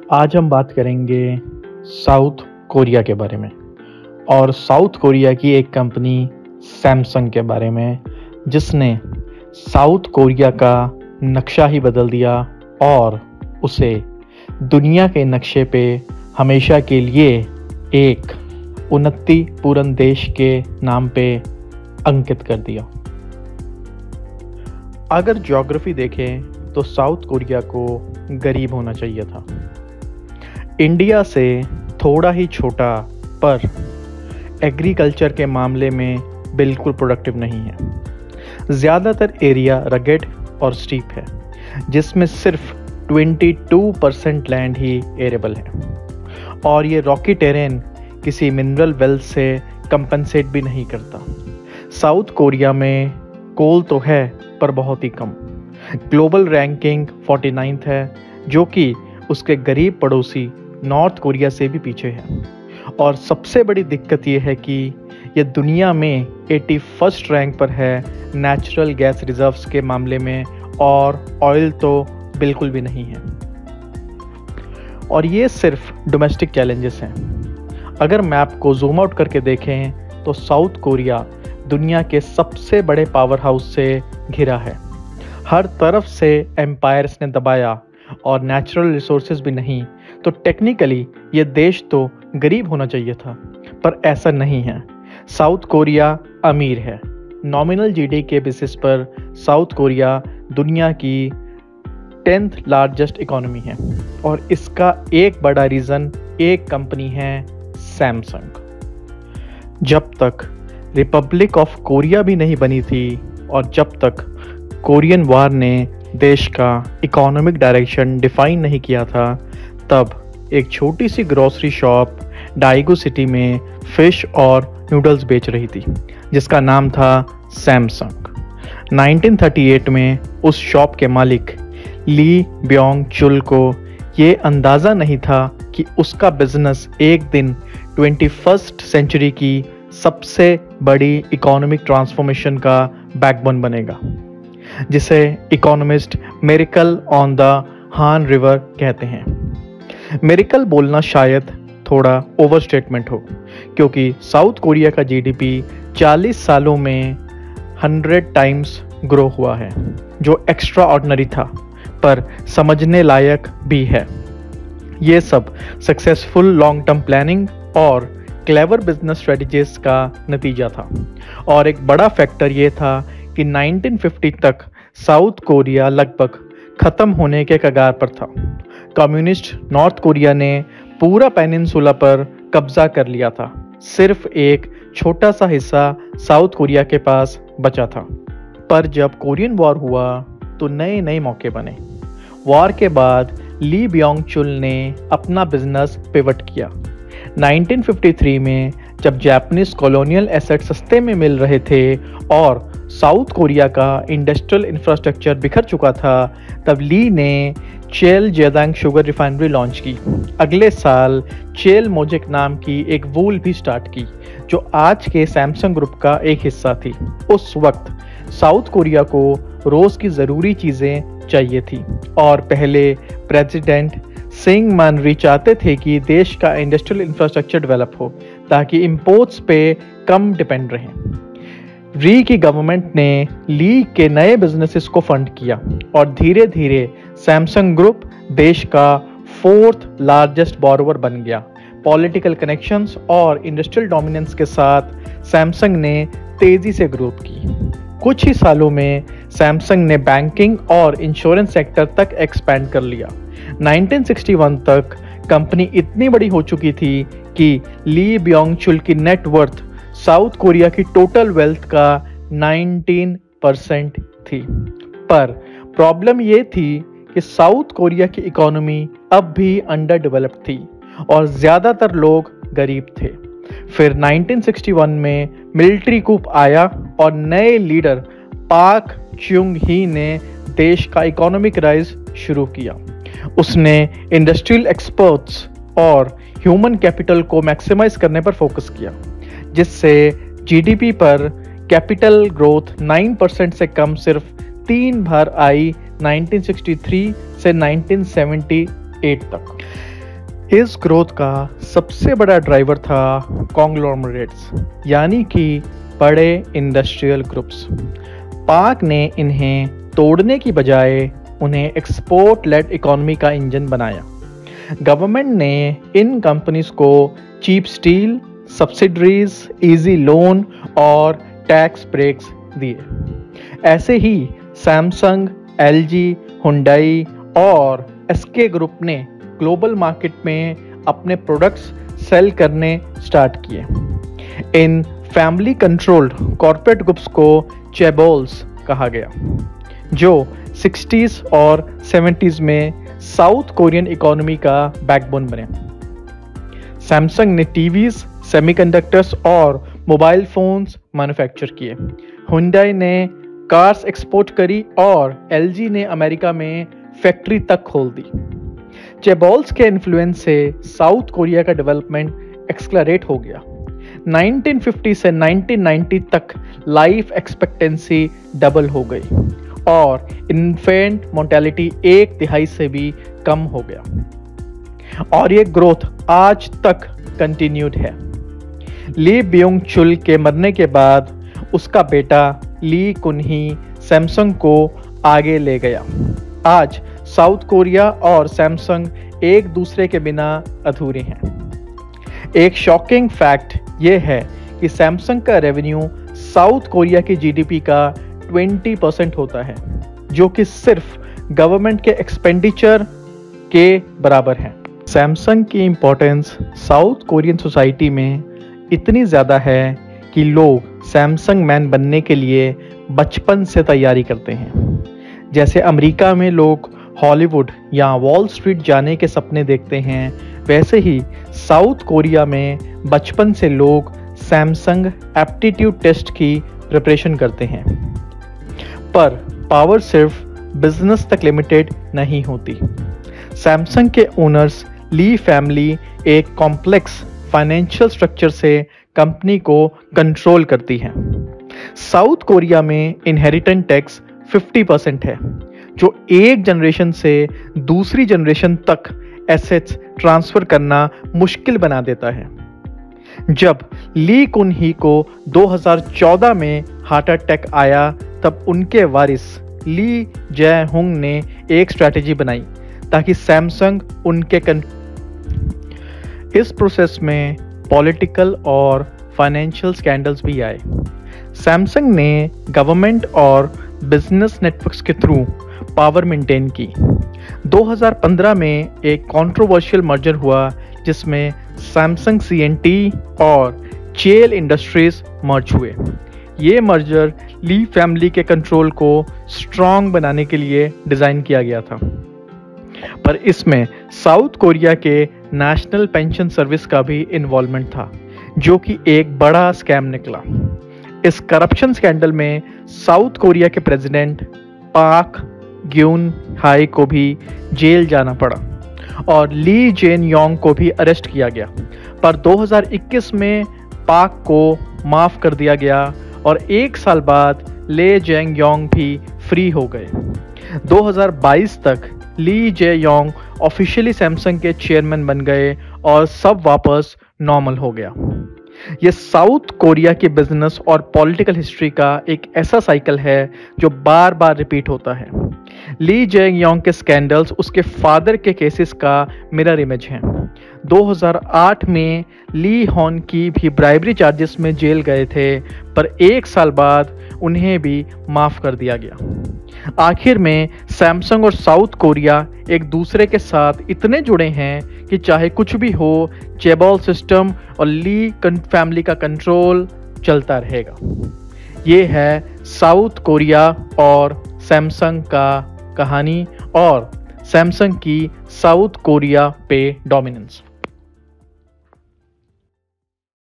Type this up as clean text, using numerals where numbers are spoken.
आज हम बात करेंगे साउथ कोरिया के बारे में और साउथ कोरिया की एक कंपनी सैमसंग के बारे में, जिसने साउथ कोरिया का नक्शा ही बदल दिया और उसे दुनिया के नक्शे पे हमेशा के लिए एक उन्नतिपूर्ण देश के नाम पे अंकित कर दिया। अगर ज्योग्राफी देखें तो साउथ कोरिया को गरीब होना चाहिए था। इंडिया से थोड़ा ही छोटा, पर एग्रीकल्चर के मामले में बिल्कुल प्रोडक्टिव नहीं है। ज़्यादातर एरिया रगेड और स्टीप है, जिसमें सिर्फ 22% लैंड ही एरेबल है और ये रॉकी टेरेन किसी मिनरल वेल्थ से कंपनसेट भी नहीं करता। साउथ कोरिया में कोल तो है, पर बहुत ही कम। ग्लोबल रैंकिंग 49th है, जो कि उसके गरीब पड़ोसी नॉर्थ कोरिया से भी पीछे है। और सबसे बड़ी दिक्कत यह है कि यह दुनिया में 81st रैंक पर है नेचुरल गैस रिजर्व्स के मामले में, और ऑयल तो बिल्कुल भी नहीं है। और ये सिर्फ डोमेस्टिक चैलेंजेस हैं। अगर मैप को जूम आउट करके देखें तो साउथ कोरिया दुनिया के सबसे बड़े पावर हाउस से घिरा है। हर तरफ से एम्पायर्स ने दबाया और नेचुरल रिसोर्सेज भी नहीं, तो टेक्निकली ये देश तो गरीब होना चाहिए था, पर ऐसा नहीं है। साउथ कोरिया अमीर है। नॉमिनल जीडी के बेसिस पर साउथ कोरिया दुनिया की 10th लार्जेस्ट इकोनॉमी है, और इसका एक बड़ा रीज़न एक कंपनी है, सैमसंग। जब तक रिपब्लिक ऑफ कोरिया भी नहीं बनी थी और जब तक कोरियन वार ने देश का इकोनॉमिक डायरेक्शन डिफाइन नहीं किया था, तब एक छोटी सी ग्रोसरी शॉप डाइगो सिटी में फिश और नूडल्स बेच रही थी, जिसका नाम था सैमसंग। 1938 में उस शॉप के मालिक ली ब्योंग चुल को ये अंदाज़ा नहीं था कि उसका बिजनेस एक दिन 21st सेंचुरी की सबसे बड़ी इकोनॉमिक ट्रांसफॉर्मेशन का बैकबोन बनेगा, जिसे इकोनॉमिस्ट मिरेकल ऑन द हान रिवर कहते हैं। मिरेकल बोलना शायद थोड़ा ओवरस्टेटमेंट हो, क्योंकि साउथ कोरिया का जीडीपी 40 सालों में 100 टाइम्स ग्रो हुआ है, जो एक्स्ट्रा ऑर्डिनरी था, पर समझने लायक भी है। ये सब सक्सेसफुल लॉन्ग टर्म प्लानिंग और क्लेवर बिजनेस स्ट्रेटजीज का नतीजा था। और एक बड़ा फैक्टर ये था कि 1950 तक साउथ कोरिया लगभग खत्म होने के कगार पर था। कम्युनिस्ट नॉर्थ कोरिया ने पूरा पेनिनसुला पर कब्जा कर लिया था। सिर्फ एक छोटा सा हिस्सा साउथ कोरिया के पास बचा था। पर जब कोरियन वॉर हुआ तो नए नए मौके बने। वॉर के बाद ली ब्योंग चुल ने अपना बिजनेस पिवट किया। 1953 में जब जापानीज कॉलोनियल एसेट सस्ते में मिल रहे थे और साउथ कोरिया का इंडस्ट्रियल इंफ्रास्ट्रक्चर बिखर चुका था, तब ली ने चेल जेदांग शुगर रिफाइनरी लॉन्च की। अगले साल चेल मोजेक नाम की एक वूल भी स्टार्ट की, जो आज के सैमसंग ग्रुप का एक हिस्सा थी। उस वक्त साउथ कोरिया को रोज की ज़रूरी चीज़ें चाहिए थी, और पहले प्रेसिडेंट सिंग मनरी चाहते थे कि देश का इंडस्ट्रियल इंफ्रास्ट्रक्चर डेवलप हो, ताकि इंपोर्ट्स पे कम डिपेंड रहें। री की गवर्नमेंट ने ली के नए बिजनेसेस को फंड किया, और धीरे धीरे सैमसंग ग्रुप देश का 4th लार्जेस्ट बोरोवर बन गया। पॉलिटिकल कनेक्शंस और इंडस्ट्रियल डोमिनेंस के साथ सैमसंग ने तेजी से ग्रोथ की। कुछ ही सालों में सैमसंग ने बैंकिंग और इंश्योरेंस सेक्टर तक एक्सपैंड कर लिया। 1961 तक कंपनी इतनी बड़ी हो चुकी थी कि ली ब्योंग चुल की नेट वर्थ साउथ कोरिया की टोटल वेल्थ का 19% थी। पर प्रॉब्लम ये थी कि साउथ कोरिया की इकोनॉमी अब भी अंडर डेवलप्ड थी और ज़्यादातर लोग गरीब थे। फिर 1961 में मिलिट्री कूप आया और नए लीडर पाक च्युंग ही ने देश का इकोनॉमिक राइज शुरू किया। उसने इंडस्ट्रियल एक्सपर्ट्स और ह्यूमन कैपिटल को मैक्सिमाइज करने पर फोकस किया, जिससे जीडीपी पर कैपिटल ग्रोथ 9% से कम सिर्फ 3 बार आई 1963 से 1978 तक। इस ग्रोथ का सबसे बड़ा ड्राइवर था कॉन्ग्लोमरेट्स, यानी कि बड़े इंडस्ट्रियल ग्रुप्स। पाक ने इन्हें तोड़ने की बजाय उन्हें एक्सपोर्ट लेड इकोनॉमी का इंजन बनाया। गवर्नमेंट ने इन कंपनीज को cheap steel, subsidiaries, easy loan और टैक्स ब्रेक्स दिए। ऐसे ही सैमसंग, एलजी, हुंडई और एसके ग्रुप ने ग्लोबल मार्केट में अपने प्रोडक्ट्स सेल करने स्टार्ट किए। इन फैमिली कंट्रोल्ड कॉर्पोरेट ग्रुप्स को चेबोल्स कहा गया, जो 60s और 70s में साउथ कोरियन इकोनॉमी का बैकबोन बने। सैमसंग ने टीवीज, सेमीकंडक्टर्स और मोबाइल फोन्स मैन्युफैक्चर किए। हुंडई ने कार्स एक्सपोर्ट करी और एलजी ने अमेरिका में फैक्ट्री तक खोल दी। चेबोल्स के इन्फ्लुएंस से साउथ कोरिया का डेवलपमेंट एक्सलरेट हो गया। 1950 से 1990 तक लाइफ एक्सपेक्टेंसी डबल हो गई और इन्फेंट मोर्टेलिटी 1/3 से भी कम हो गया, और ये ग्रोथ आज तक कंटिन्यूड है। ली ब्योंग चुल के मरने के बाद उसका बेटा ली कुनही सैमसंग को आगे ले गया। आज साउथ कोरिया और सैमसंग एक दूसरे के बिना अधूरे हैं। एक शॉकिंग फैक्ट ये है कि सैमसंग का रेवेन्यू साउथ कोरिया की जीडीपी का 20% होता है, जो कि सिर्फ गवर्नमेंट के एक्सपेंडिचर के बराबर है। सैमसंग की इंपॉर्टेंस साउथ कोरियन सोसाइटी में इतनी ज़्यादा है कि लोग सैमसंग मैन बनने के लिए बचपन से तैयारी करते हैं। जैसे अमेरिका में लोग हॉलीवुड या वॉल स्ट्रीट जाने के सपने देखते हैं, वैसे ही साउथ कोरिया में बचपन से लोग सैमसंग एप्टीट्यूड टेस्ट की प्रिपरेशन करते हैं। पर पावर सिर्फ बिजनेस तक लिमिटेड नहीं होती। सैमसंग के ओनर्स ली फैमिली एक कॉम्प्लेक्स फाइनेंशियल स्ट्रक्चर से कंपनी को कंट्रोल करती है। साउथ कोरिया में इनहेरिटेंस टैक्स 50% है, जो एक जनरेशन से दूसरी जनरेशन तक एसेट्स ट्रांसफर करना मुश्किल बना देता है। जब ली कुनही को 2014 में हार्ट अटैक आया, तब उनके वारिस ली जय हुंग ने एक स्ट्रैटेजी बनाई ताकि सैमसंग उनके इस प्रोसेस में पॉलिटिकल और फाइनेंशियल स्कैंडल्स भी आए। सैमसंग ने गवर्नमेंट और बिजनेस नेटवर्क्स के थ्रू पावर मेंटेन की। 2015 में एक कंट्रोवर्शियल मर्जर हुआ जिसमें सैमसंग सीएनटी और चेल इंडस्ट्रीज मर्ज हुए। ये मर्जर ली फैमिली के कंट्रोल को स्ट्रॉन्ग बनाने के लिए डिज़ाइन किया गया था, पर इसमें साउथ कोरिया के नेशनल पेंशन सर्विस का भी इन्वॉल्वमेंट था, जो कि एक बड़ा स्कैम निकला। इस करप्शन स्कैंडल में साउथ कोरिया के प्रेसिडेंट पाक ग्यून हाई को भी जेल जाना पड़ा और ली जेन योंग को भी अरेस्ट किया गया, पर 2021 में पाक को माफ कर दिया गया और एक साल बाद ले जेंग योंग भी फ्री हो गए। 2022 तक ली जे योंग ऑफिशियली सैमसंग के चेयरमैन बन गए और सब वापस नॉर्मल हो गया। यह साउथ कोरिया की बिजनेस और पॉलिटिकल हिस्ट्री का एक ऐसा साइकिल है जो बार बार रिपीट होता है। ली जेंग योंग के स्कैंडल्स उसके फादर के केसेस का मिरर इमेज हैं। 2008 में ली हॉन की भी ब्राइबरी चार्जेस में जेल गए थे, पर एक साल बाद उन्हें भी माफ कर दिया गया। आखिर में सैमसंग और साउथ कोरिया एक दूसरे के साथ इतने जुड़े हैं कि चाहे कुछ भी हो, चेबोल सिस्टम और ली फैमिली का कंट्रोल चलता रहेगा। ये है साउथ कोरिया और सैमसंग का कहानी और सैमसंग की साउथ कोरिया पे डोमिनेंस।